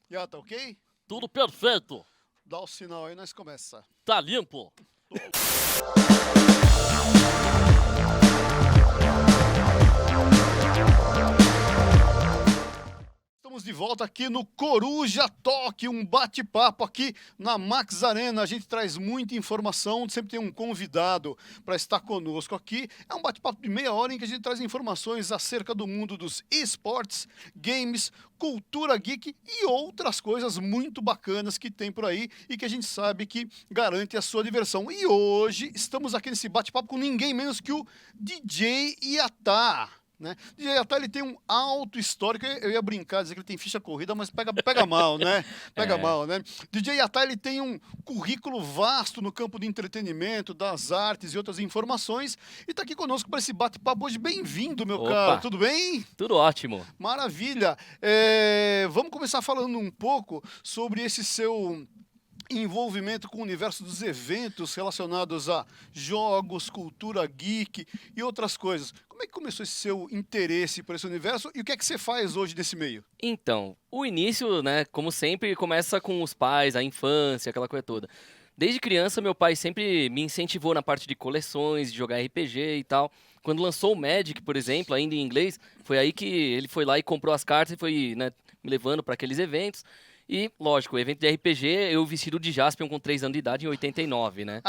Já tá ok? Tudo perfeito. Dá o sinal aí, nós começa. Tá limpo. Estamos de volta aqui no Coruja Talk, um bate-papo aqui na Max Arena. A gente traz muita informação, sempre tem um convidado para estar conosco aqui. É um bate-papo de meia hora em que a gente traz informações acerca do mundo dos esportes, games, cultura geek e outras coisas muito bacanas que tem por aí e que a gente sabe que garante a sua diversão. E hoje estamos aqui nesse bate-papo com ninguém menos que o DJ Iatá. Né? DJ Iatá, ele tem um alto histórico. Eu ia brincar, dizer que ele tem ficha corrida, mas pega mal, né? Pega mal, né? DJ Iatá, ele tem um currículo vasto no campo de entretenimento, das artes e outras informações. E está aqui conosco para esse bate-papo hoje. Bem-vindo, meu Opa. caro. Tudo bem? Tudo ótimo. Maravilha. Vamos começar falando um pouco sobre esse seu envolvimento com o universo dos eventos relacionados a jogos, cultura geek e outras coisas. Como é que começou esse seu interesse por esse universo e o que é que você faz hoje nesse meio? Então, o início, né, como sempre, começa com os pais, a infância, aquela coisa toda. Desde criança, meu pai sempre me incentivou na parte de coleções, de jogar RPG e tal. Quando lançou o Magic, por exemplo, ainda em inglês, foi aí que ele foi lá e comprou as cartas e foi, né, me levando para aqueles eventos. E, lógico, o evento de RPG, eu vestido de Jaspion com 3 anos de idade em 89, né?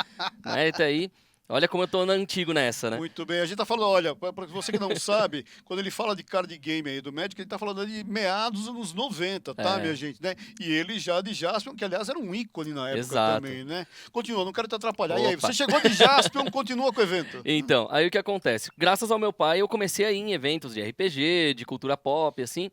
Mas até aí, olha como eu tô antigo nessa, né? Muito bem, a gente tá falando, olha, para você que não sabe, quando ele fala de card game aí do Magic, ele tá falando de meados dos anos 90, tá, É. minha gente, né? E ele já de Jaspion, que aliás era um ícone na época Exato. também, né? Continua, não quero te atrapalhar. E aí, Opa. você chegou de Jaspion, continua com o evento. Então, aí o que acontece? Graças ao meu pai, eu comecei a ir em eventos de RPG, de cultura pop, assim.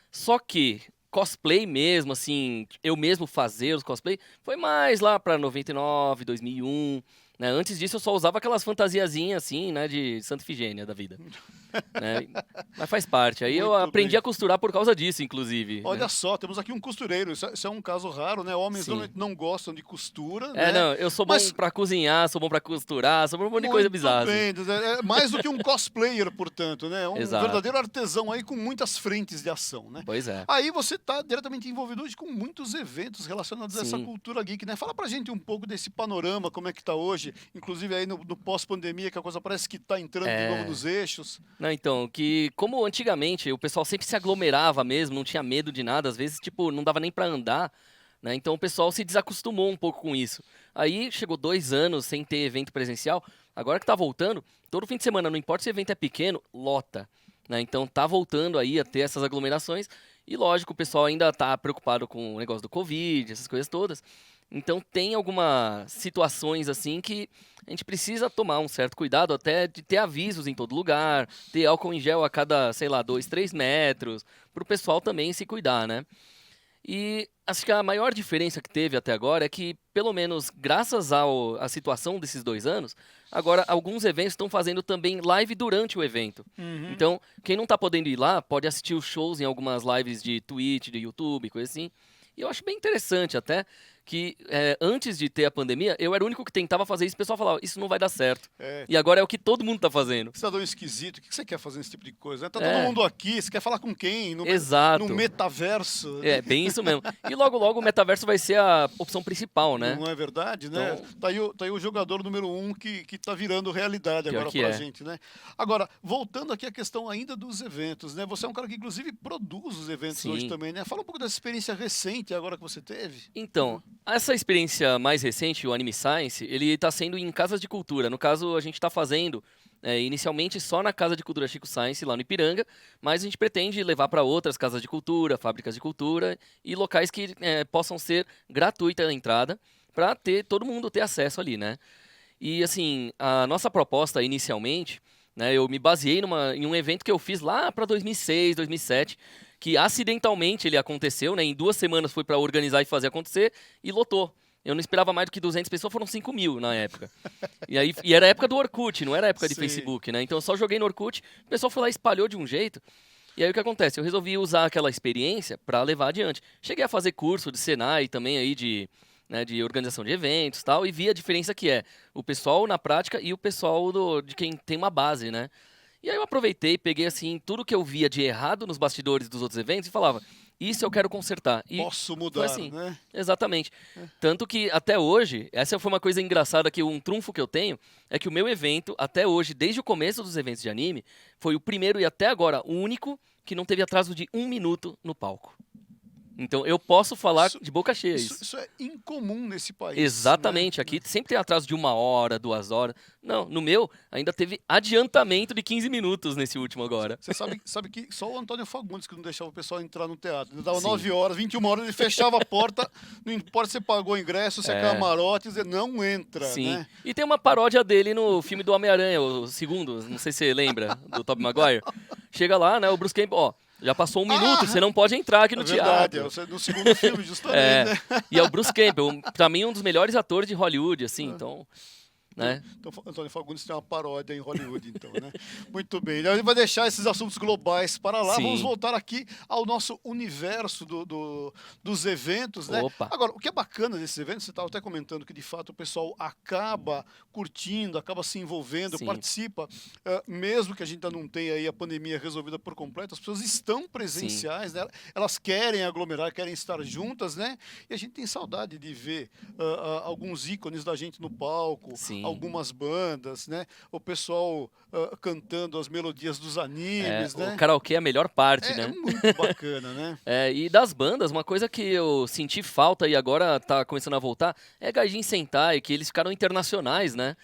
Só que cosplay mesmo, assim, eu mesmo fazer os cosplay, foi mais lá pra 99, 2001, né? Antes disso eu só usava aquelas fantasiazinhas, assim, né, de Santa Ifigênia da vida, né? Mas faz parte. Aí eu Muito aprendi bem. a costurar por causa disso, inclusive, Olha né? só, temos aqui um costureiro. Isso é um caso raro, né? Homens Sim. normalmente não gostam de costura, É, né? não, eu sou bom Mas pra cozinhar, sou bom pra costurar, sou bom pra um monte de coisa muito bizarra, assim. bem. É mais do que um cosplayer, portanto, né? Um Exato. verdadeiro artesão aí com muitas frentes de ação, né? Pois é. Aí você está diretamente envolvido hoje com muitos eventos relacionados a essa Sim. cultura geek, né? Fala pra gente um pouco desse panorama, como é que tá hoje, inclusive aí no pós-pandemia, que a coisa parece que tá entrando de novo É. nos eixos. Não, então, que como antigamente o pessoal sempre se aglomerava mesmo, não tinha medo de nada, às vezes, tipo, não dava nem pra andar, né? Então o pessoal se desacostumou um pouco com isso. Aí chegou 2 anos sem ter evento presencial, agora que tá voltando, todo fim de semana, não importa se o evento é pequeno, lota, né? Então tá voltando aí a ter essas aglomerações, e lógico, o pessoal ainda tá preocupado com o negócio do Covid, essas coisas todas. Então tem algumas situações assim que a gente precisa tomar um certo cuidado, até de ter avisos em todo lugar, ter álcool em gel a cada, sei lá, 2, 3 metros, para o pessoal também se cuidar, né? E acho que a maior diferença que teve até agora é que, pelo menos graças à situação desses 2 anos, agora alguns eventos estão fazendo também live durante o evento. Uhum. Então, quem não está podendo ir lá, pode assistir os shows em algumas lives de Twitch, de YouTube, coisa assim. E eu acho bem interessante até que antes de ter a pandemia, eu era o único que tentava fazer isso, e o pessoal falava, isso não vai dar certo. É, E agora é o que todo mundo tá fazendo. cidadão esquisito, o que você quer fazer nesse tipo de coisa? Né? Tá todo É, mundo aqui, você quer falar com quem? No exato. metaverso? É, bem isso mesmo. E logo logo o metaverso vai ser a opção principal, né? Não é verdade, né? Então, Tá aí o jogador número um que tá virando realidade pior agora que pra é. gente, né? Agora, voltando aqui à questão ainda dos eventos, né? Você é um cara que inclusive produz os eventos hoje Sim. também, né? Fala um pouco dessa experiência recente agora que você teve. Então, essa experiência mais recente, o Anime Science, ele está sendo em casas de cultura. No caso, a gente está fazendo inicialmente só na Casa de Cultura Chico Science, lá no Ipiranga, mas a gente pretende levar para outras casas de cultura, fábricas de cultura e locais que possam ser gratuita a entrada, para ter todo mundo ter acesso ali, né? E assim, a nossa proposta inicialmente, né, eu me baseei em um evento que eu fiz lá para 2006, 2007, que acidentalmente ele aconteceu, né? Em 2 semanas foi para organizar e fazer acontecer e lotou. Eu não esperava mais do que 200 pessoas, foram 5.000 na época. E era a época do Orkut, não era a época de Sim. Facebook, né? Então eu só joguei no Orkut, o pessoal foi lá e espalhou de um jeito. E aí o que acontece? Eu resolvi usar aquela experiência para levar adiante. Cheguei a fazer curso de Senai também aí de organização de eventos e tal, e vi a diferença que é o pessoal na prática e o pessoal de quem tem uma base, né? E aí eu aproveitei, peguei assim tudo que eu via de errado nos bastidores dos outros eventos e falava, Isso eu quero consertar. E Posso foi mudar, assim, né? exatamente. Tanto que até hoje, essa foi uma coisa engraçada que um trunfo que eu tenho é que o meu evento, até hoje, desde o começo dos eventos de anime, foi o primeiro e até agora o único que não teve atraso de 1 minuto no palco. Então eu posso falar Isso, de boca cheia isso, isso. isso é incomum nesse país, né? Exatamente, aqui sempre tem atraso de 1 hora, 2 horas. Não, no meu ainda teve adiantamento de 15 minutos nesse último agora. Você sabe que só o Antônio Fagundes que não deixava o pessoal entrar no teatro. Ele dava Sim. 9 horas, 21 horas, ele fechava a porta, não importa se você pagou o ingresso, se é camarote, dizer, não entra, Sim. né? E tem uma paródia dele no filme do Homem-Aranha, o segundo, não sei se você lembra, do Tobey Maguire. Chega lá, né, o Bruce Campbell, ó, já passou 1 minuto, você não pode entrar aqui no É verdade, teatro. no segundo filme, justamente, É, né? e é o Bruce Campbell, pra mim um dos melhores atores de Hollywood, assim, então, né? Então, Antônio Fagundes tem uma paródia em Hollywood, então, né? Muito bem. A gente vai deixar esses assuntos globais para lá. Sim. Vamos voltar aqui ao nosso universo dos eventos, né? Opa. Agora, o que é bacana desses eventos, você estava até comentando que, de fato, o pessoal acaba curtindo, acaba se envolvendo, Sim. participa, mesmo que a gente ainda não tenha aí a pandemia resolvida por completo, as pessoas estão presenciais, né? Elas querem aglomerar, querem estar juntas, né? E a gente tem saudade de ver alguns ícones da gente no palco, Sim. algumas bandas, né? O pessoal cantando as melodias dos animes, né? O karaokê é a melhor parte, É né? muito bacana, né? E das bandas, uma coisa que eu senti falta e agora tá começando a voltar é Gaijin Sentai, que eles ficaram internacionais, né?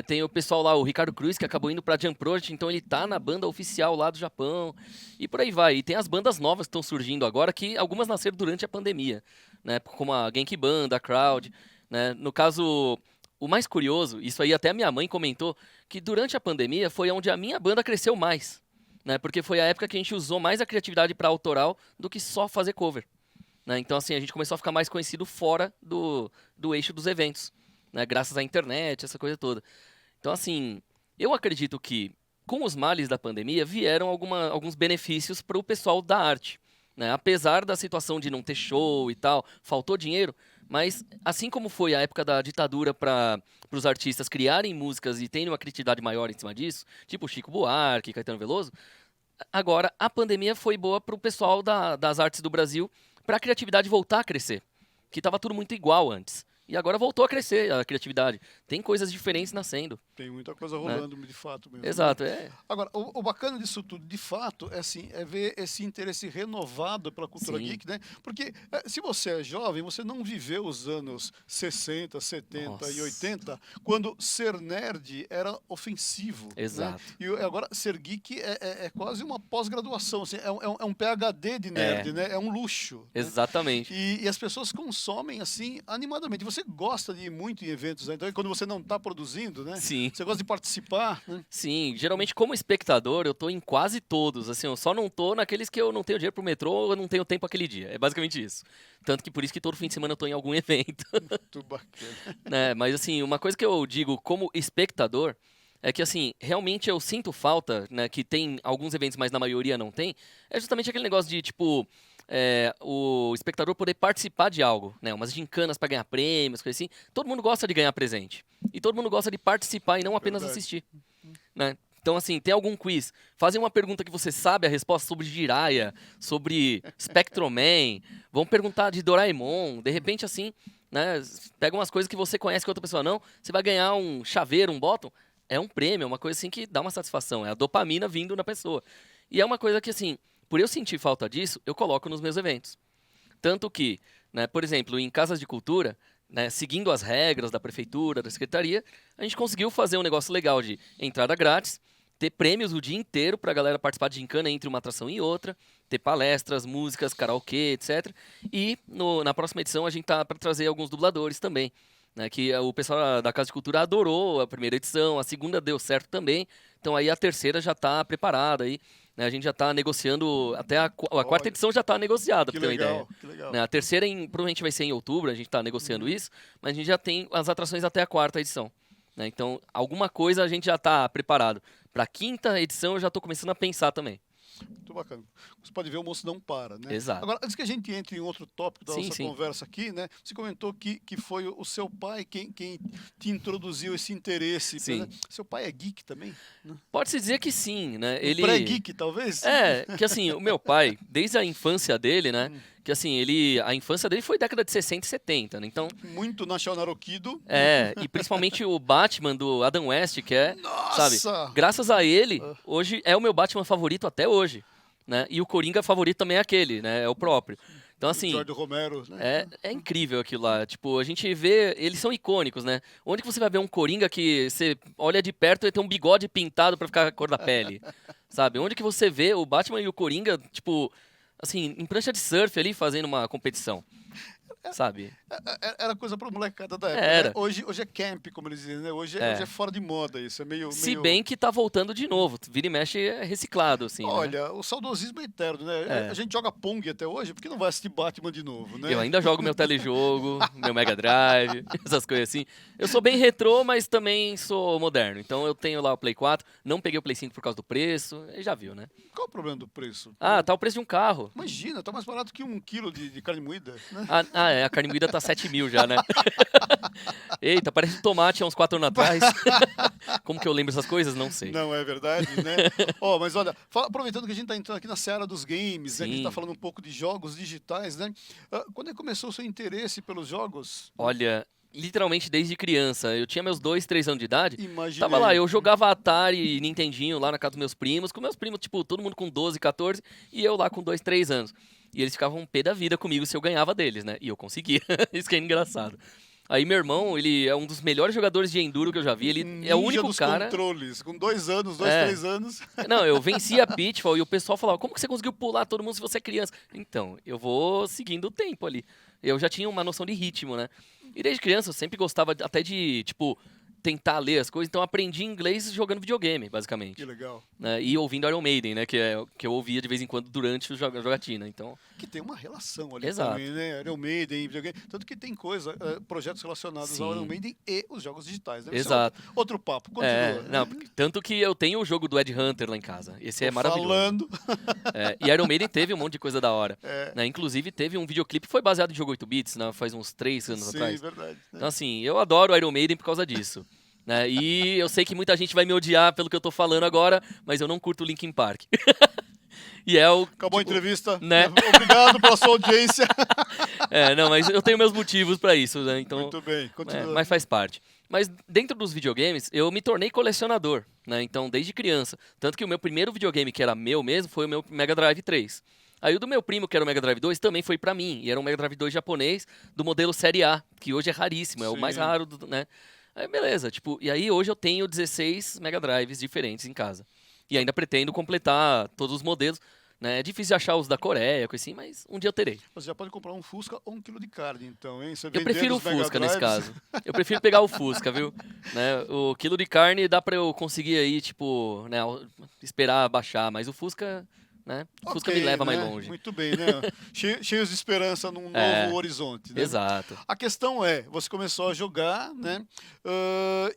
Tem o pessoal lá, o Ricardo Cruz, que acabou indo pra Jump Project, então ele tá na banda oficial lá do Japão, e por aí vai. E tem as bandas novas que estão surgindo agora, que algumas nasceram durante a pandemia, né? Como a Genki Banda, a Crowd, né? No caso, o mais curioso, isso aí até a minha mãe comentou, que durante a pandemia foi onde a minha banda cresceu mais, né? Porque foi a época que a gente usou mais a criatividade para autoral do que só fazer cover, né? Então, assim, a gente começou a ficar mais conhecido fora do eixo dos eventos, né? Graças à internet, essa coisa toda. Então, assim, eu acredito que com os males da pandemia vieram alguns benefícios para o pessoal da arte, né? Apesar da situação de não ter show e tal, faltou dinheiro, mas assim como foi a época da ditadura para os artistas criarem músicas e terem uma criatividade maior em cima disso, tipo Chico Buarque, Caetano Veloso, agora a pandemia foi boa para o pessoal das artes do Brasil, para a criatividade voltar a crescer, que estava tudo muito igual antes. E agora voltou a crescer a criatividade. Tem coisas diferentes nascendo. Tem muita coisa rolando, de fato mesmo. Exato, Agora, o bacana disso tudo, de fato, é ver esse interesse renovado pela cultura Sim. geek, né? Porque se você é jovem, você não viveu os anos 60, 70 Nossa. e 80, quando ser nerd era ofensivo. Exato. Né? E agora, ser geek é quase uma pós-graduação, assim, é um PhD de nerd, né? É um luxo. Né? Exatamente. E as pessoas consomem, assim, animadamente. Você gosta de ir muito em eventos, né? Então, quando você não está produzindo, né? Sim. Você gosta de participar, né? Sim, geralmente como espectador eu tô em quase todos, assim, eu só não tô naqueles que eu não tenho dinheiro pro metrô ou eu não tenho tempo aquele dia, é basicamente isso. Tanto que por isso que todo fim de semana eu tô em algum evento, Muito bacana. né? Mas assim, uma coisa que eu digo como espectador é que assim, realmente eu sinto falta, né, que tem alguns eventos, mas na maioria não tem, é justamente aquele negócio de, tipo, o espectador poder participar de algo, né, umas gincanas pra ganhar prêmios, coisa assim. Todo mundo gosta de ganhar presente. E todo mundo gosta de participar e não apenas Verdade. assistir, né? Então, assim, tem algum quiz, fazem uma pergunta que você sabe a resposta sobre Jiraiya, sobre Spectrum Man, vão perguntar de Doraemon, de repente, assim, né, pega umas coisas que você conhece que outra pessoa não, você vai ganhar um chaveiro, um bottom, é um prêmio, é uma coisa assim que dá uma satisfação, é a dopamina vindo na pessoa. E é uma coisa que, assim, por eu sentir falta disso, eu coloco nos meus eventos. Tanto que, né, por exemplo, em casas de cultura, né, seguindo as regras da prefeitura, da secretaria, a gente conseguiu fazer um negócio legal de entrada grátis, ter prêmios o dia inteiro para a galera participar de gincana entre uma atração e outra, ter palestras, músicas, karaokê, etc. E na próxima edição a gente tá para trazer alguns dubladores também, né, que o pessoal da Casa de Cultura adorou a primeira edição, a segunda deu certo também, então aí a terceira já está preparada aí, né, a gente já está negociando, até a quarta Olha, edição já está negociada, Que para ter uma ideia. legal, que legal. Né, a terceira provavelmente vai ser em outubro, a gente está negociando isso, mas a gente já tem as atrações até a quarta edição. Né, então, alguma coisa a gente já está preparado. Para a quinta edição eu já estou começando a pensar também. Muito bacana. Você pode ver, o moço não para, né? Exato. Agora, antes que a gente entre em outro tópico da Sim, nossa sim. conversa aqui, né? Você comentou que foi o seu pai quem te introduziu esse interesse. Né? Sim. Seu pai é geek também? Né? Pode-se dizer que sim, né? Um pré-geek, talvez? Que assim, o meu pai, desde a infância dele, né? Que assim, a infância dele foi década de 60 e 70, né? Então, Muito National Narukido. e principalmente o Batman do Adam West, que sabe, Nossa! graças a ele, hoje é o meu Batman favorito até hoje, né? E o Coringa favorito também é aquele, né? É o próprio. Então, assim, George Romero, né? é incrível aquilo lá. Tipo, a gente vê, eles são icônicos, né? Onde que você vai ver um Coringa que você olha de perto e tem um bigode pintado pra ficar a cor da pele? Sabe? Onde que você vê o Batman e o Coringa, tipo, assim, em prancha de surf ali fazendo uma competição, sabe? Era coisa pra molecada da época, né? Era. Hoje é camp, como eles dizem, né? Hoje É. é fora de moda isso, é meio... Se bem que tá voltando de novo. Vira e mexe é reciclado, assim, né? Olha, o saudosismo é eterno, né? É. A gente joga Pong até hoje, por que não vai assistir Batman de novo, né? Eu ainda jogo meu telejogo, meu Mega Drive, essas coisas assim. Eu sou bem retrô, mas também sou moderno. Então eu tenho lá o Play 4, não peguei o Play 5 por causa do preço, e já viu, né? Qual o problema do preço? Ah, tá o preço de um carro. Imagina, tá mais barato que 1 quilo de carne moída, né? A carne moída tá 7 mil já, né? Eita, parece um tomate há uns 4 anos atrás. Como que eu lembro essas coisas? Não sei. Não é verdade, né? Ó, mas olha, aproveitando que a gente tá entrando aqui na seara dos games, né? Que a gente tá Sim. falando um pouco de jogos digitais, né? Quando é que começou o seu interesse pelos jogos? Olha, literalmente desde criança. Eu tinha meus 2, 3 anos de idade. Imaginei. Tava lá, eu jogava Atari e Nintendinho lá na casa dos meus primos, com meus primos, tipo, todo mundo com 12, 14, e eu lá com 2, 3 anos. E eles ficavam pé da vida comigo se eu ganhava deles, né? E eu conseguia. Isso que é engraçado. Aí meu irmão, ele é um dos melhores jogadores de Enduro que eu já vi. Ele é o Ninja único dos cara. controles, com 2 anos, 2, É. 3 anos. Não, eu venci a Pitfall e o pessoal falava: como que você conseguiu pular todo mundo se você é criança? Então, eu vou seguindo o tempo ali. Eu já tinha uma noção de ritmo, né? E desde criança eu sempre gostava até de, tipo, tentar ler as coisas. Então eu aprendi inglês jogando videogame, basicamente. Que legal. Né? E ouvindo Iron Maiden, né? Que eu ouvia de vez em quando durante a jogatina. Então, Que tem uma relação ali Exato. também, né? Iron Maiden, videogame. Tanto que tem projetos relacionados Sim. ao Iron Maiden e os jogos digitais, né? Exato. Outro papo, continua. não, tanto que eu tenho o jogo do Ed Hunter lá em casa. Esse é Tô maravilhoso. falando. E Iron Maiden teve um monte de coisa da hora. É. Né? Inclusive, teve um videoclipe que foi baseado em jogo 8 bits, né? Faz uns 3 anos Sim, atrás. verdade. né? Então, assim, eu adoro Iron Maiden por causa disso. Né? E eu sei que muita gente vai me odiar pelo que eu tô falando agora, mas eu não curto Linkin Park. E é o. Acabou a tipo, entrevista. né? Obrigado pela sua audiência. Não, mas eu tenho meus motivos pra isso, né? Então, Muito bem, continua. mas faz parte. Mas dentro dos videogames, eu me tornei colecionador, né? Então, desde criança. Tanto que o meu primeiro videogame, que era meu mesmo, foi o meu Mega Drive 3. Aí o do meu primo, que era o Mega Drive 2, também foi pra mim. E era um Mega Drive 2 japonês, do modelo Série A, que hoje é raríssimo, é o mais Sim. raro, né? Aí, beleza, tipo, e aí hoje eu tenho 16 Mega Drives diferentes em casa. E ainda pretendo completar todos os modelos. Né? É difícil de achar os da Coreia, coisa assim, mas um dia eu terei. Você já pode comprar um Fusca ou 1 quilo de carne, então, hein? Você Eu vendendo prefiro o os Mega Fusca nesse Drives. caso. Eu prefiro pegar o Fusca, viu? Né? O quilo de carne dá pra eu conseguir aí, tipo, né, esperar baixar, mas o Fusca, né? O Fusca me Ok, leva mais né? longe. Muito bem, né? Cheios de esperança num É. novo horizonte, né? Exato. A questão é, você começou a jogar, né?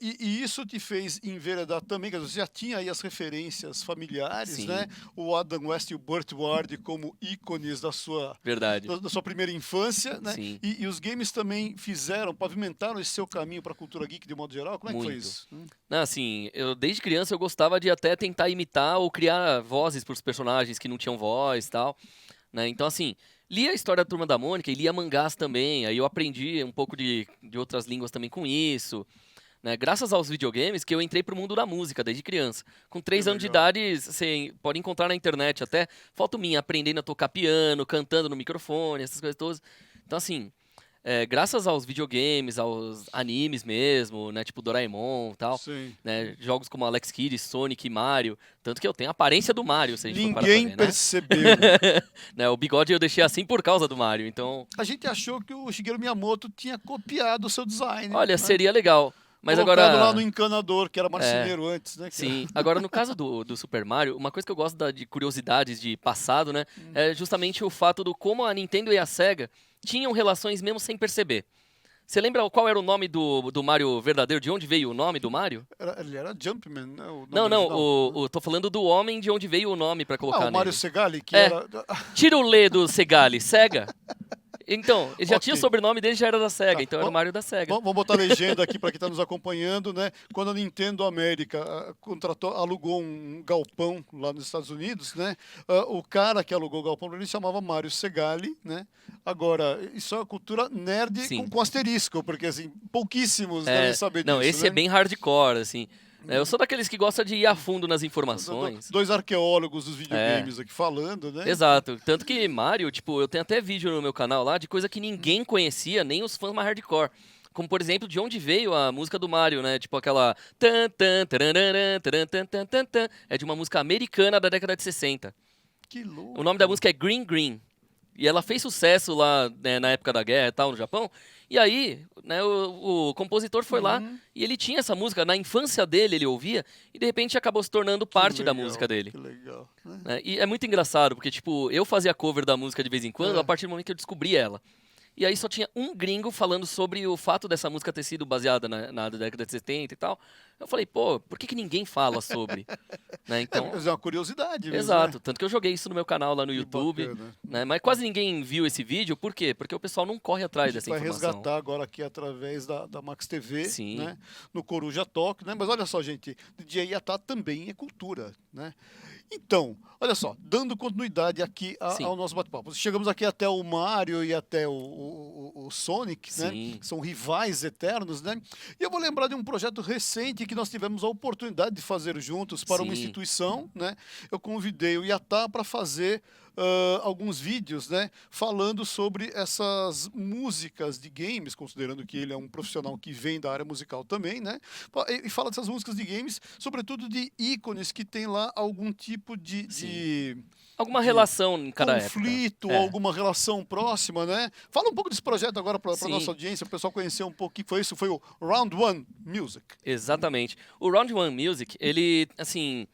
E isso te fez enveredar também, quer dizer, você já tinha aí as referências familiares, Sim. né? O Adam West e o Burt Ward como ícones da sua Verdade. primeira infância, né? Sim. E os games também pavimentaram esse seu caminho para a cultura geek de modo geral? Como é que foi Muito. isso? Não, assim, desde criança eu gostava de até tentar imitar ou criar vozes para os personagens que não tinham voz e tal. Né? Então, assim, lia a história da Turma da Mônica e lia mangás também. Aí eu aprendi um pouco de outras línguas também com isso. Né? Graças aos videogames que eu entrei pro mundo da música desde criança. Com 3 Que anos de legal. idade, você pode encontrar na internet até foto minha aprendendo a tocar piano, cantando no microfone, essas coisas todas. Então, assim, graças aos videogames, aos animes mesmo, né? Tipo Doraemon e tal. Sim. Né? Jogos como Alex Kidd, Sonic, Mario. Tanto que eu tenho a aparência do Mario, se a gente for parar pra Ninguém ver, né? percebeu. Né? O bigode eu deixei assim por causa do Mario. Então, A gente achou que o Shigeru Miyamoto tinha copiado o seu design. olha, né? seria legal. Mas Colocado agora. lá no encanador, que era marceneiro antes, né? Sim, agora no caso do Super Mario, uma coisa que eu gosto de curiosidades de passado, né, é justamente o fato do como a Nintendo e a Sega tinham relações mesmo sem perceber. Você lembra qual era o nome do Mario verdadeiro? De onde veio o nome do Mario? Ele era Jumpman, né? O nome Não, não, original. tô falando do homem de onde veio o nome pra Ah, colocar o Mario nele. Segali, que É, era. tira o Lê do Segali, Sega. Então, ele já tinha o Ok. sobrenome dele, já era da Sega, Tá. então era o Mario da Sega. Vamos botar a legenda aqui para quem está nos acompanhando, né? Quando a Nintendo América alugou um galpão lá nos Estados Unidos, né? O cara que alugou o galpão para ele chamava Mário Segali, né? Agora, isso é uma cultura nerd Sim. com asterisco, porque assim, pouquíssimos devem saber Não, disso, esse né? é bem hardcore, assim. Eu sou daqueles que gosta de ir a fundo nas informações. Dois arqueólogos dos É. videogames aqui falando, né? Exato. Tanto que Mario, tipo, eu tenho até vídeo no meu canal lá de coisa que ninguém conhecia, nem os fãs mais hardcore. Como, por exemplo, de onde veio a música do Mario, né? Tipo aquela. Tan, tan, tararã, taran, tan, tan, tan, tan. É de uma música americana da década de 60. Que louco. O nome da música é Green Green. E ela fez sucesso lá, né, na época da guerra e tal, no Japão. E aí, né, o compositor foi lá e ele tinha essa música. Na infância dele, ele ouvia e de repente acabou se tornando parte da música dele. Que legal. Né? Né? E é muito engraçado, porque, tipo, eu fazia cover da música de vez em quando, a partir do momento que eu descobri ela. E aí só tinha um gringo falando sobre o fato dessa música ter sido baseada na década de 70 e tal. Eu falei, pô, por que ninguém fala sobre? Né? Então, É uma curiosidade mesmo. exato. Né? Tanto que eu joguei isso no meu canal lá no Que YouTube. bacana. Né? Mas quase ninguém viu esse vídeo. Por quê? Porque o pessoal não corre atrás A gente dessa vai informação. resgatar agora aqui através da Max TV, Sim. né? No Coruja Talk, né? Mas olha só, gente, DJ Iatá também é cultura, né? Então, olha só, dando continuidade aqui ao nosso bate-papo. Chegamos aqui até o Mario e até o Sonic, né? Sim. São rivais eternos, né? E eu vou lembrar de um projeto recente que nós tivemos a oportunidade de fazer juntos para uma Sim. instituição, né? Eu convidei o Iatá para fazer alguns vídeos, né, falando sobre essas músicas de games, considerando que ele é um profissional que vem da área musical também, né, e fala dessas músicas de games, sobretudo de ícones que tem lá algum tipo de alguma relação em cada conflito, época. alguma relação próxima, né? Fala um pouco desse projeto agora para Sim. nossa audiência, o pessoal conhecer um pouco o que foi isso, foi o Round One Music. Exatamente. O Round One Music, ele, assim,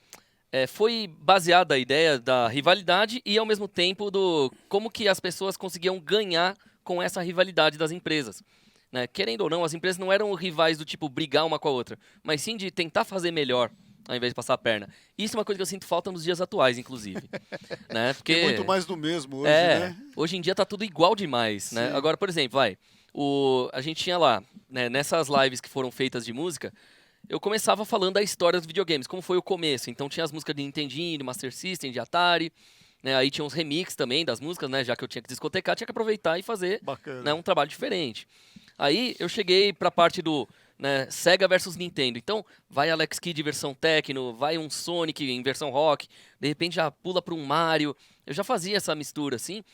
foi baseada a ideia da rivalidade e, ao mesmo tempo, do como que as pessoas conseguiam ganhar com essa rivalidade das empresas. Né? Querendo ou não, as empresas não eram rivais do tipo brigar uma com a outra, mas sim de tentar fazer melhor, ao invés de passar a perna. Isso é uma coisa que eu sinto falta nos dias atuais, inclusive. Né? Porque Tem muito mais do mesmo hoje, né? hoje em dia tá tudo igual demais. Né? Sim. Agora, por exemplo, a gente tinha lá, né, nessas lives que foram feitas de música, eu começava falando da história dos videogames, como foi o começo. Então tinha as músicas de Nintendinho, de Master System, de Atari, né? Aí tinha uns remixes também das músicas, né? Já que eu tinha que discotecar, tinha que aproveitar e fazer, né, um trabalho diferente. Aí eu cheguei pra parte do, né, Sega versus Nintendo. Então vai Alex Kidd versão Tecno, vai um Sonic em versão rock, de repente já pula pra um Mario. Eu já fazia essa mistura assim.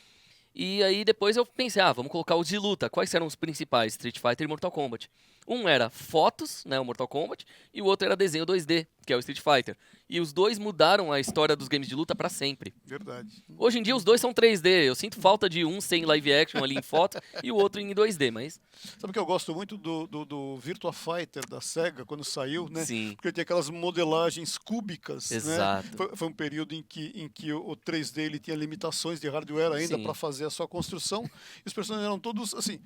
E aí depois eu pensei, vamos colocar os de luta. Quais eram os principais? Street Fighter e Mortal Kombat. Um era fotos, né, o Mortal Kombat, e o outro era desenho 2D, que é o Street Fighter. E os dois mudaram a história dos games de luta pra sempre. Verdade. Hoje em dia os dois são 3D. Eu sinto falta de um sem live action ali em foto e o outro em 2D, mas... Sabe que eu gosto muito do Virtua Fighter da SEGA, quando saiu, né? Sim. Porque tem aquelas modelagens cúbicas, Exato. né? Foi um período em que o 3D ele tinha limitações de hardware ainda para fazer a sua construção. E os personagens eram todos, assim,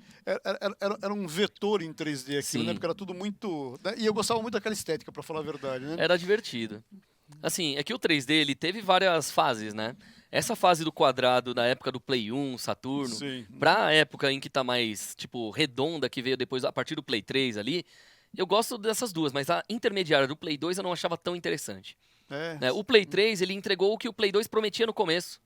era um vetor em 3D aquilo, né? Porque era tudo muito... Né? E eu gostava muito daquela estética, para falar a verdade, né? Era divertido. Assim, é que o 3D ele teve várias fases, né? Essa fase do quadrado da época do Play 1, Saturno, Sim. pra época em que tá mais, tipo, redonda, que veio depois a partir do Play 3 ali, eu gosto dessas duas, mas a intermediária do Play 2 eu não achava tão interessante. Né? O Play 3, ele entregou o que o Play 2 prometia no começo.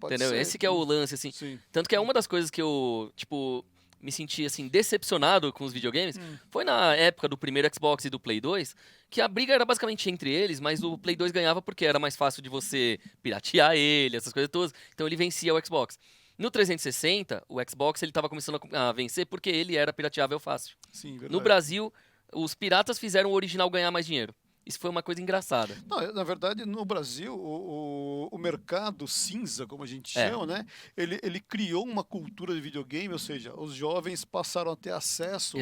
Pode entendeu? ser. Esse que é o lance, assim. Sim. Tanto que é uma das coisas que eu, tipo, me senti, assim, decepcionado com os videogames, foi na época do primeiro Xbox e do Play 2, que a briga era basicamente entre eles, mas o Play 2 ganhava porque era mais fácil de você piratear ele, essas coisas todas, então ele vencia o Xbox. No 360, o Xbox ele estava começando a vencer porque ele era pirateável fácil. Sim, verdade. No Brasil, os piratas fizeram o original ganhar mais dinheiro. Isso foi uma coisa engraçada. Não, na verdade, no Brasil, o mercado cinza, como a gente chama, né? Ele criou uma cultura de videogame, ou seja, os jovens passaram a ter acesso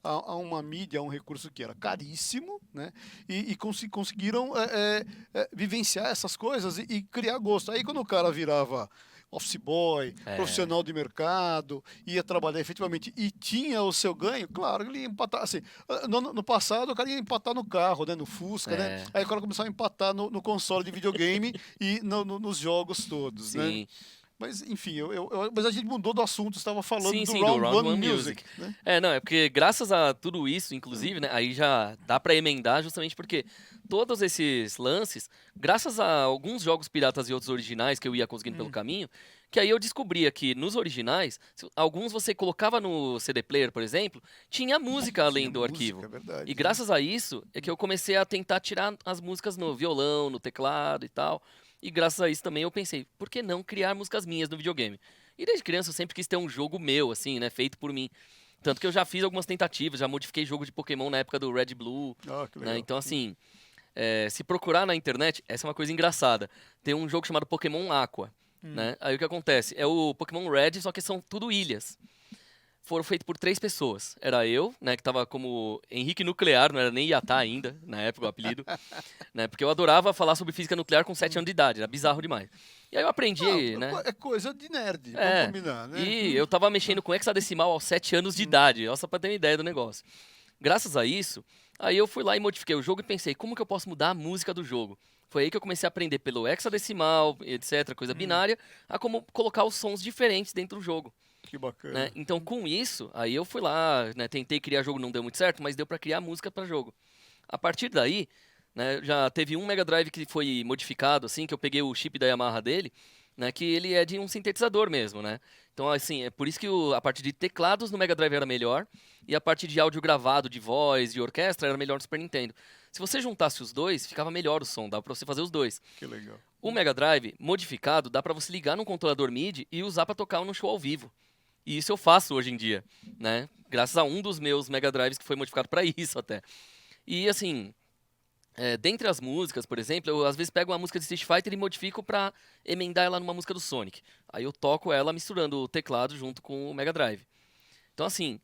a uma mídia, a um recurso que era caríssimo, né? E conseguiram vivenciar essas coisas e criar gosto. Aí quando o cara virava office boy, É. profissional de mercado, ia trabalhar efetivamente e tinha o seu ganho, claro, ele ia empatar, assim, no passado o cara ia empatar no carro, né, no Fusca, né, É, aí o cara começava a empatar no console de videogame e nos jogos todos, né. sim. Mas enfim, mas a gente mudou do assunto, estava falando Sim, do sim, do Round Round One One Music, Music. né. É, não, é porque graças a tudo isso, inclusive, né, aí já dá pra emendar justamente porque todos esses lances, graças a alguns jogos piratas e outros originais que eu ia conseguindo pelo Hum, caminho, que aí eu descobria que nos originais, alguns você colocava no CD player, por exemplo, tinha música tinha além do música, arquivo. é E verdade, né. graças a isso é que eu comecei a tentar tirar as músicas no violão, no teclado e tal. E graças a isso também eu pensei, por que não criar músicas minhas no videogame? E desde criança eu sempre quis ter um jogo meu, assim, né? Feito por mim. Tanto que eu já fiz algumas tentativas, já modifiquei jogo de Pokémon na época do Red Blue, Ah, que né? legal. Então, assim, se procurar na internet, essa é uma coisa engraçada. Tem um jogo chamado Pokémon Aqua, Hum. né? Aí o que acontece? É o Pokémon Red, só que são tudo ilhas. Foram feitos por 3 pessoas. Era eu, né, que tava como Henrique Nuclear, não era nem Iatá ainda, na época o apelido, né? Porque eu adorava falar sobre física nuclear com 7 anos de idade, era bizarro demais. E aí eu Ah, aprendi, né? é coisa de nerd, vamos É, combinar, né. e eu tava mexendo com hexadecimal aos 7 anos de idade, ó, só pra ter uma ideia do negócio. Graças a isso, aí eu fui lá e modifiquei o jogo e pensei, como que eu posso mudar a música do jogo? Foi aí que eu comecei a aprender pelo hexadecimal, etc, coisa Hum, binária, a como colocar os sons diferentes dentro do jogo, que né? bacana. Então, com isso, aí eu fui lá, né, tentei criar jogo, não deu muito certo, mas deu pra criar música pra jogo. A partir daí, né, já teve um Mega Drive que foi modificado, assim, que eu peguei o chip da Yamaha dele, né, que ele é de um sintetizador mesmo, né? Então, assim, é por isso que a parte de teclados no Mega Drive era melhor e a parte de áudio gravado, de voz, de orquestra era melhor no Super Nintendo. Se você juntasse os dois, ficava melhor o som, dava pra você fazer os dois. Que legal. O Mega Drive modificado dá pra você ligar num controlador MIDI e usar pra tocar no show ao vivo. E isso eu faço hoje em dia, né? Graças a um dos meus Mega Drives que foi modificado pra isso até. E assim, dentre as músicas, por exemplo, eu às vezes pego uma música de Street Fighter e modifico pra emendar ela numa música do Sonic. Aí eu toco ela misturando o teclado junto com o Mega Drive. Então, assim,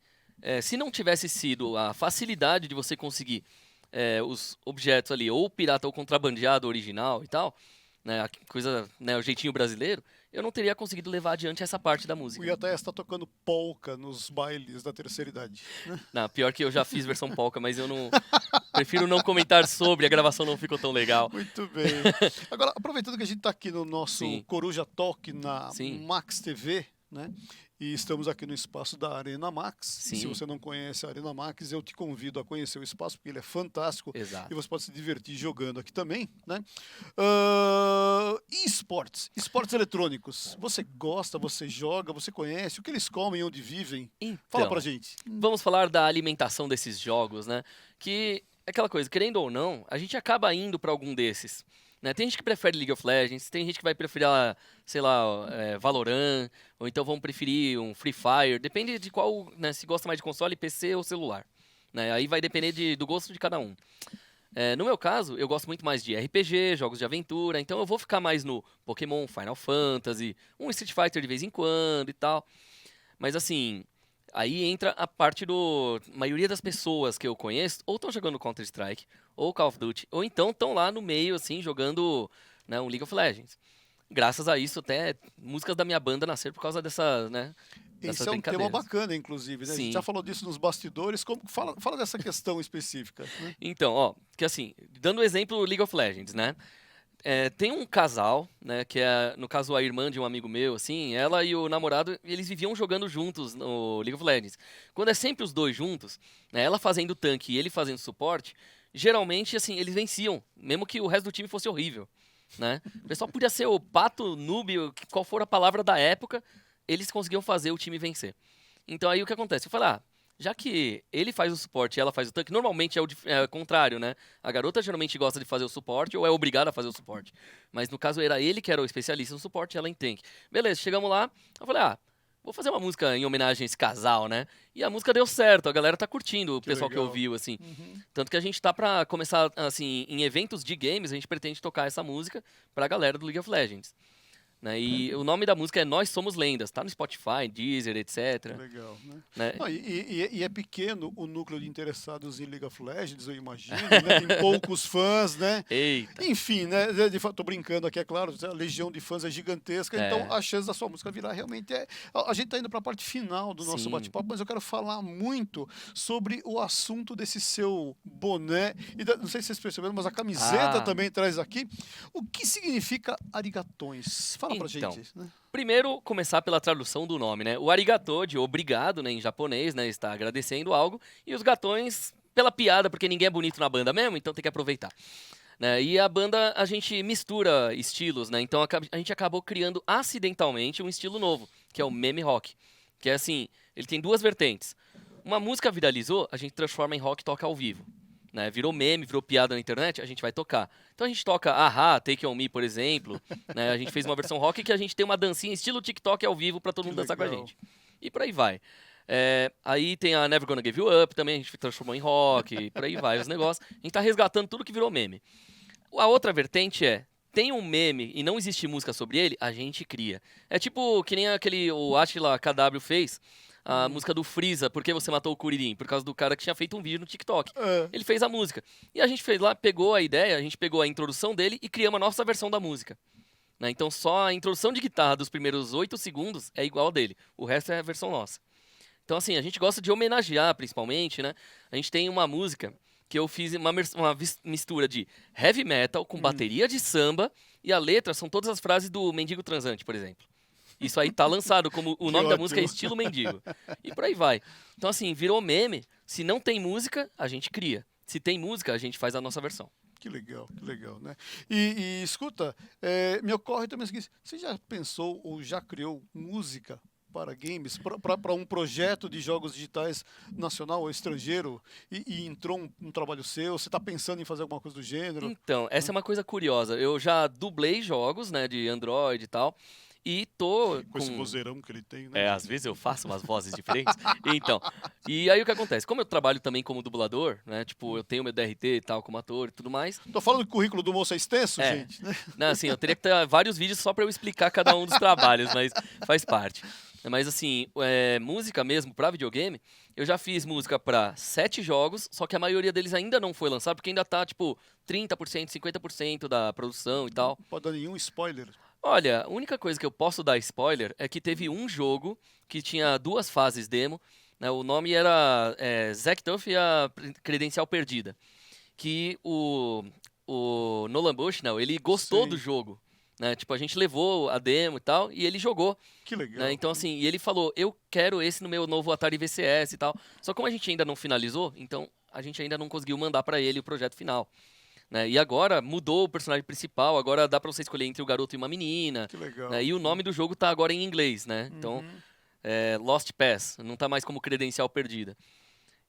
se não tivesse sido a facilidade de você conseguir os objetos ali, ou pirata ou contrabandeado original e tal, né, a coisa, né, o jeitinho brasileiro, eu não teria conseguido levar adiante essa parte da O música. Yataia está tocando polca nos bailes da terceira idade. Não, pior que eu já fiz versão polka, mas eu não prefiro não comentar sobre, a gravação não ficou tão legal. Muito bem. Agora, aproveitando que a gente está aqui no nosso Sim, Coruja Talk na sim, Max TV, né? E estamos aqui no espaço da Arena Max. E se sim, você não conhece a Arena Max, eu te convido a conhecer o espaço, porque ele é fantástico e exato. você pode se divertir jogando aqui também, né? E esportes? Esportes eletrônicos. Você gosta, você joga, você conhece? O que eles comem, onde vivem? Fala pra Então, gente. vamos falar da alimentação desses jogos, né? Que é aquela coisa, querendo ou não, a gente acaba indo pra algum desses. Né? Tem gente que prefere League of Legends, tem gente que vai preferir, sei lá, Valorant, ou então vão preferir um Free Fire, depende de qual, né, se gosta mais de console, PC ou celular. Né? Aí vai depender do gosto de cada um. No meu caso, eu gosto muito mais de RPG, jogos de aventura, então eu vou ficar mais no Pokémon, Final Fantasy, um Street Fighter de vez em quando e tal. Mas assim, aí entra a parte do. A maioria das pessoas que eu conheço, ou estão jogando Counter-Strike, ou Call of Duty, ou então estão lá no meio, assim, jogando, né, um League of Legends. Graças a isso, até músicas da minha banda nasceram por causa dessas Esse é um tema brincadeiras. bacana, inclusive, né? A gente já Sim. falou disso nos bastidores. Fala dessa questão específica, né? Então, ó, que assim, dando o exemplo League of Legends, né? Tem um casal, né, que é, no caso, a irmã de um amigo meu, assim, ela e o namorado, eles viviam jogando juntos no League of Legends. Quando é sempre os dois juntos, né, ela fazendo tanque e ele fazendo suporte, geralmente, assim, eles venciam, mesmo que o resto do time fosse horrível, né? O pessoal podia ser o pato, noob, qual for a palavra da época, eles conseguiam fazer o time vencer. Então aí o que acontece? Eu falei, já que ele faz o suporte e ela faz o tanque, normalmente é o contrário, né? A garota geralmente gosta de fazer o suporte ou é obrigada a fazer o suporte. Mas no caso era ele que era o especialista no suporte e ela em tanque. Beleza, chegamos lá, eu falei, vou fazer uma música em homenagem a esse casal, né? E a música deu certo, a galera tá curtindo, o Que pessoal que legal. ouviu, assim. Uhum. Tanto que a gente tá pra começar, assim, em eventos de games, a gente pretende tocar essa música pra galera do League of Legends. né? E o nome da música é Nós Somos Lendas, tá no Spotify, Deezer, etc. Legal, né? né? Não, e é pequeno o núcleo de interessados em League of Legends, eu imagino, né? Tem poucos fãs, né? Eita. Enfim, né? Tô brincando aqui, é claro, a legião de fãs é gigantesca, então a chance da sua música virar realmente é. A gente tá indo para a parte final do nosso Sim. bate-papo, mas eu quero falar muito sobre o assunto desse seu boné, não sei se vocês perceberam, mas a camiseta também traz aqui. O que significa arigatões? Fala pra Então, gente, né? Primeiro, começar pela tradução do nome, né? O arigato, de obrigado, né, em japonês, né, está agradecendo algo, e os gatões pela piada, porque ninguém é bonito na banda mesmo, então tem que aproveitar. Né? E a banda, a gente mistura estilos, né? Então a gente acabou criando acidentalmente um estilo novo, que é o meme rock. Que é assim, ele tem duas vertentes. Uma música viralizou, a gente transforma em rock e toca ao vivo. Né? Virou meme, virou piada na internet, a gente vai tocar. Então a gente toca Ahá, Take On Me, por exemplo. Né? A gente fez uma versão rock que a gente tem uma dancinha estilo TikTok ao vivo pra todo mundo dançar com a gente. E por aí vai. Aí tem a Never Gonna Give You Up também, a gente transformou em rock, por aí vai os negócios. A gente tá resgatando tudo que virou meme. A outra vertente tem um meme e não existe música sobre ele, a gente cria. É tipo que nem o Attila KW fez, a música do Freeza, Por que você matou o Kuririn? Por causa do cara que tinha feito um vídeo no TikTok. Ele fez a música. E a gente fez lá, pegou a ideia, a gente pegou a introdução dele e criamos a nossa versão da música. Né? Então só a introdução de guitarra dos primeiros 8 segundos é igual a dele. O resto é a versão nossa. Então assim, a gente gosta de homenagear principalmente, né? A gente tem uma música que eu fiz uma mistura de heavy metal com bateria de samba e a letra são todas as frases do Mendigo Transante, por exemplo. Isso aí tá lançado como o nome da música é Estilo Mendigo. E por aí vai. Então assim, virou meme. Se não tem música, a gente cria. Se tem música, a gente faz a nossa versão. Que legal, né? E escuta, me ocorre também o seguinte, você já pensou ou já criou música para games, para um projeto de jogos digitais nacional ou estrangeiro e entrou um trabalho seu? Você está pensando em fazer alguma coisa do gênero? Então, essa é uma coisa curiosa. Eu já dublei jogos, né, de Android e tal. E tô com esse vozeirão que ele tem, né? Às vezes eu faço umas vozes diferentes. Então, e aí o que acontece? Como eu trabalho também como dublador, né? Tipo, eu tenho meu DRT e tal, como ator e tudo mais. Tô falando que o currículo do moço é extenso, gente, né? Não, assim, eu teria que ter vários vídeos só pra eu explicar cada um dos trabalhos, mas faz parte. Mas assim, música mesmo pra videogame, eu já fiz música pra 7 jogos, só que a maioria deles ainda não foi lançado, porque ainda tá, tipo, 30%, 50% da produção e tal. Não pode dar nenhum spoiler. Olha, a única coisa que eu posso dar spoiler é que teve um jogo que tinha 2 fases demo, né? O nome era Zack Tuff e a Credencial Perdida. Que o Nolan Bushnell, ele gostou do jogo. Né? Tipo, a gente levou a demo e tal, e ele jogou. Que legal. Né? Então, assim, e ele falou, eu quero esse no meu novo Atari VCS e tal. Só como a gente ainda não finalizou, então a gente ainda não conseguiu mandar pra ele o projeto final. Né? E agora mudou o personagem principal, agora dá pra você escolher entre o garoto e uma menina. Que legal. Né? E o nome do jogo tá agora em inglês, né? Então, Lost Pass, não tá mais como Credencial Perdida.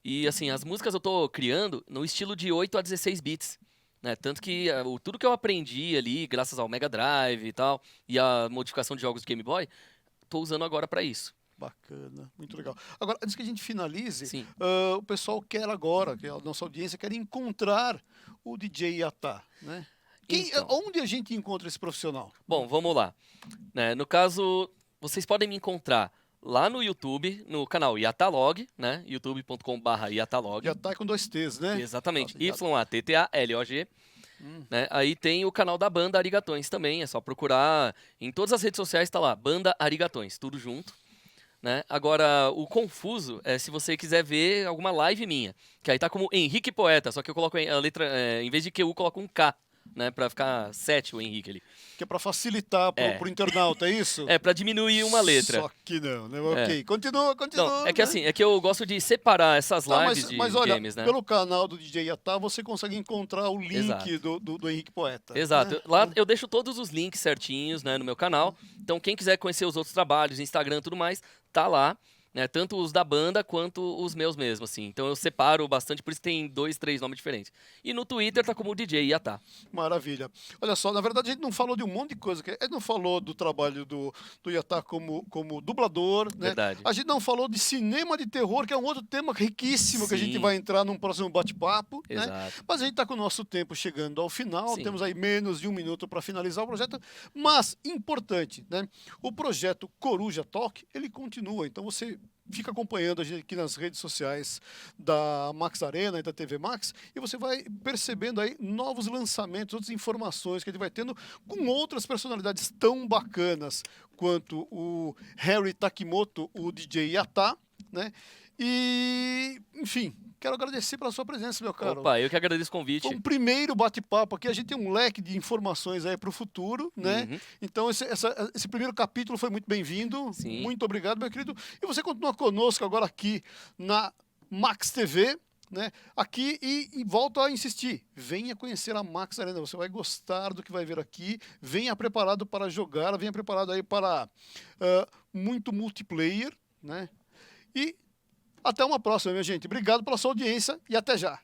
E assim, as músicas eu tô criando no estilo de 8 a 16 bits. Né? Tanto que tudo que eu aprendi ali, graças ao Mega Drive e tal, e a modificação de jogos de Game Boy, tô usando agora pra isso. Bacana, muito legal. Agora, antes que a gente finalize, Sim. O pessoal quer agora, que a nossa audiência quer encontrar o DJ Yatá, né? Então. Onde a gente encontra esse profissional? Bom, vamos lá. Né? No caso, vocês podem me encontrar lá no YouTube, no canal Yatalog, né? youtube.com/yatalog. Yatá é com 2 T's, né? Exatamente. Nossa, YATTALOG. Né? Aí tem o canal da Banda Arigatões também, é só procurar. Em todas as redes sociais tá lá, Banda Arigatões, tudo junto. Né? Agora, o confuso é se você quiser ver alguma live minha, que aí tá como Henrique Poeta, só que eu coloco a letra, em vez de QU, eu coloco um K, né? Pra ficar 7 o Henrique ali. Que é para facilitar pro internauta, é isso? Pra diminuir uma letra. Só que não, né? Ok, continua. Não, é que né? assim, é que eu gosto de separar essas lives mas de olha, games, né? pelo canal do DJ Yatá, você consegue encontrar o link Exato. do Henrique Poeta. Exato. Né? Lá eu deixo todos os links certinhos, né, no meu canal. Então, quem quiser conhecer os outros trabalhos, Instagram e tudo mais, tá lá. né? Tanto os da banda quanto os meus mesmo, assim. Então eu separo bastante, por isso tem 2, 3 nomes diferentes. E no Twitter tá como DJ Iatá. Maravilha. Olha só, na verdade a gente não falou de um monte de coisa. A gente não falou do trabalho do Iatá como dublador, né? Verdade. A gente não falou de cinema de terror, que é um outro tema riquíssimo que a gente Sim. vai entrar num próximo bate-papo, né? Exato. Mas a gente está com o nosso tempo chegando ao final, Sim. temos aí menos de 1 minuto para finalizar o projeto, mas importante, né? O projeto Coruja Talk, ele continua, então você fica acompanhando a gente aqui nas redes sociais da Max Arena e da TV Max e você vai percebendo aí novos lançamentos, outras informações que a gente vai tendo com outras personalidades tão bacanas quanto o Harry Takimoto, o DJ Yata, né? E, enfim, quero agradecer pela sua presença, meu caro. Opa, eu que agradeço o Foi convite. um primeiro bate-papo aqui, a gente tem um leque de informações aí para o futuro, né? Uhum. Então esse primeiro capítulo foi muito bem-vindo, Sim. muito obrigado, meu querido. E você continua conosco agora aqui na Max TV, né? Aqui e volto a insistir, venha conhecer a Max Arena, você vai gostar do que vai ver aqui, venha preparado para jogar, venha preparado aí para muito multiplayer, né? E até uma próxima, minha gente. Obrigado pela sua audiência e até já.